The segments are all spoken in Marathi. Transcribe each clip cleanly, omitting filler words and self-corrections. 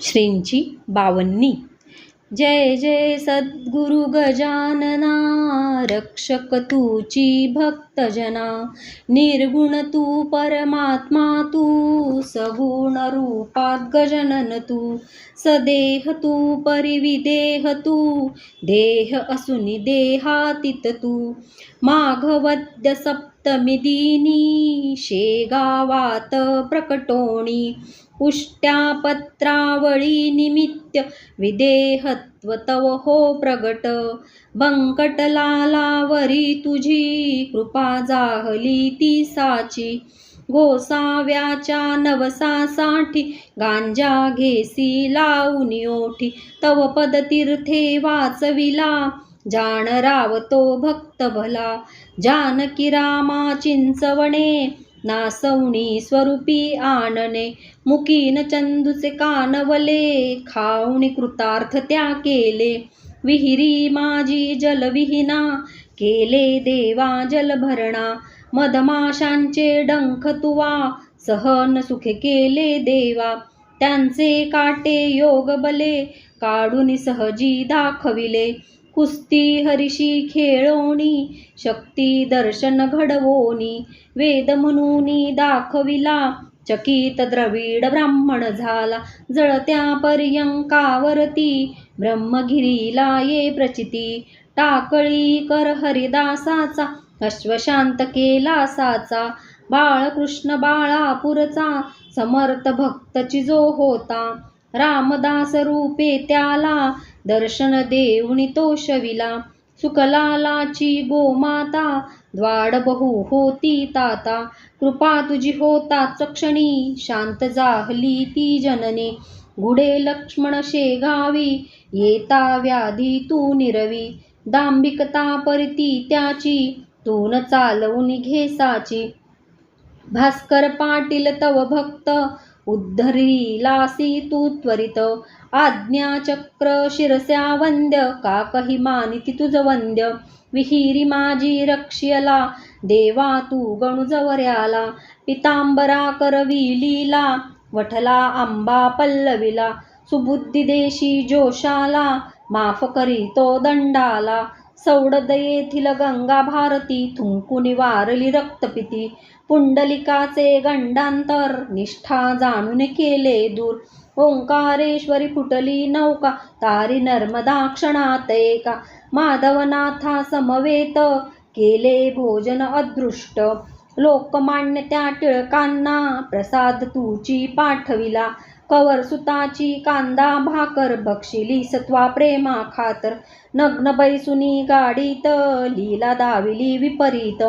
श्रींची बावन्नी। जय जय सद्गुरु गजानना, रक्षक तूची भक्तजना। निर्गुण तू परमात्मा तू, सगुण रूपात गजानन तू। सदेह तू परिविदेह तू, देह असुनी देहातीत तू। माघवद्य सप्तमी दिनी, शेगावात प्रकटोणी। उष्ट्या पत्रावळी निमित्त, विदेहत्व तव हो प्रगट। बंकटलालावरी तुझी, कृपा जाहली ती साची। गोसाव्याच्या नवसासाठी, गांजा घेसी लावून ओठी। तव पदतीर्थे वाचविला, जाण रावतो भक्त भला। जानकी रामा चिंचवणे, नासवणी स्वरूपी आणणे। मुकीन चंदूचे कानवले, खाऊनी कृतार्थ त्या केले। विहिरी माझी जलविहीना, केले देवा जलभरणा। मधमाशांचे डंख तुवा, सहन सुखे केले देवा। त्यांचे काटे योग बले, काढून सहजी दाखविले। कुस्ती हरिशी खेळोनी, शक्ती दर्शन घडवोनी। वेद म्हणूनी दाखविला, चकित द्रविड ब्राह्मण झाला। जळत्या पर्यंकावरती, ब्रह्मगिरीला ये प्रचिती। टाकळी कर हरिदासाचा, अश्वशांत केला साचा। बाळकृष्ण बाळापूरचा, समर्थ भक्त जो होता। रामदास रूपे त्याला, दर्शन देऊनी तो शविला। सुखलालाची गोमाता, द्वाड बहु होती ताता। कृपा तुझी होताच क्षणी, शांत जाहली ती जननी। गुढे लक्ष्मण शेगावी, येता व्याधी तू निरवी। दांभिकता परिती त्याची, तून चालवून घेसाची। भास्कर पाटील तव भक्त, उद्धरिलासी तू त्वरित। आज्ञाचक्र शिरस्या वंद्य, काकही मानिती तुझ वंद्य। विहिरी माझी रक्षियला, देवा तू गणू जवऱ्याला। पितांबरा करविलीला, वठला आंबा पल्लविला। सुबुद्धी देशी जोशाला, माफ करीतो दंडाला। सौडद येथील गंगा भारती, थुंकुनी वारली रक्तपिती। पुंडलिकाचे गंडांतर, निष्ठा जाणून केले दूर। ओंकारेश्वरी फुटली नौका, तारी नर्मदा क्षणात एका। माधवनाथा समवेत, केले भोजन अदृष्ट। लोकमान्य त्या टिळकांना, प्रसाद तुची पाठविला। कवर सुताची कांदा भाकर, बक्षिली सत्वा प्रेमा खातर। नग्न बैसुनी गाडीत, लीला दाविली विपरीत।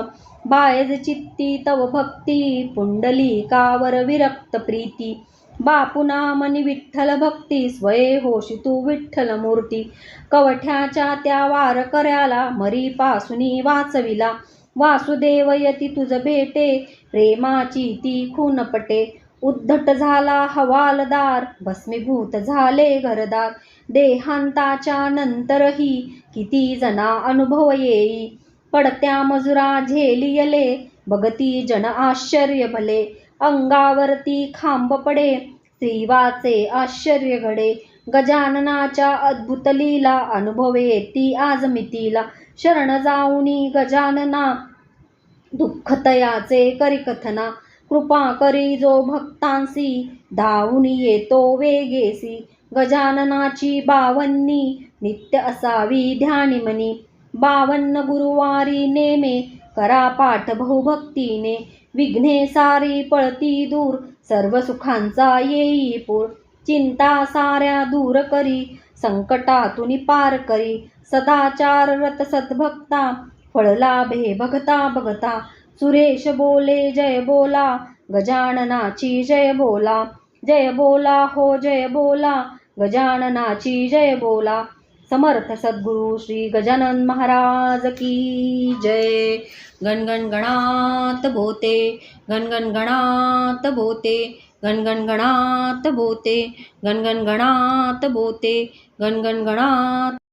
बायज चित्ती तव भक्ती, पुंडलिकावर विरक्त प्रीती। बापुना मनी विठ्ठल भक्ती, स्वये होशी तू विठ्ठल मूर्ती। कवठ्याच्या त्या वारकऱ्याला, मरी पासुनी वाचविला। वासुदेव यती तुझ भेटे, प्रेमाची ती खूनपटे। उद्धट झाला हवालदार, भस्मीभूत झाले घरदार। देहांताच्या नंतरही, किती जना अनुभव येई। पडत्या मजुरा झेलियले, बघती जन आश्चर्य भले। अंगावरती खांब पडे, श्रीवाचे आश्चर्य घडे। गजाननाच्या अद्भुत लीला, अनुभवे ती आज मितीला। शरण जाऊनी गजानना, दुःख तयाचे करी कथना। कृपा करी जो भक्तांसी, धावून येतो वेगेसी। गजाननाची बावन्नी, नित्य असावी ध्यानी मनी। 52 गुरुवारी नेमे, करा पाठ बहुभक्तीने। विघ्ने सारी पळती दूर, सर्व सुखांचा येई पूर। चिंता साऱ्या दूर करी, संकटातून पार करी। सदाचार रत सद्भक्ता, फळ लाभे बघता बघता। सुरेश बोले जय बोला, गजाननाची जय बोला। जय बोला हो जय बोला, गजाननाची जय बोला। समर्थ सद्गुरु श्री गजानन महाराज की जय। गणगण गणात बोते, गणगण गणात बोते, गणगण गणात बोते, गणगण गणात बोते, गणगण गणात।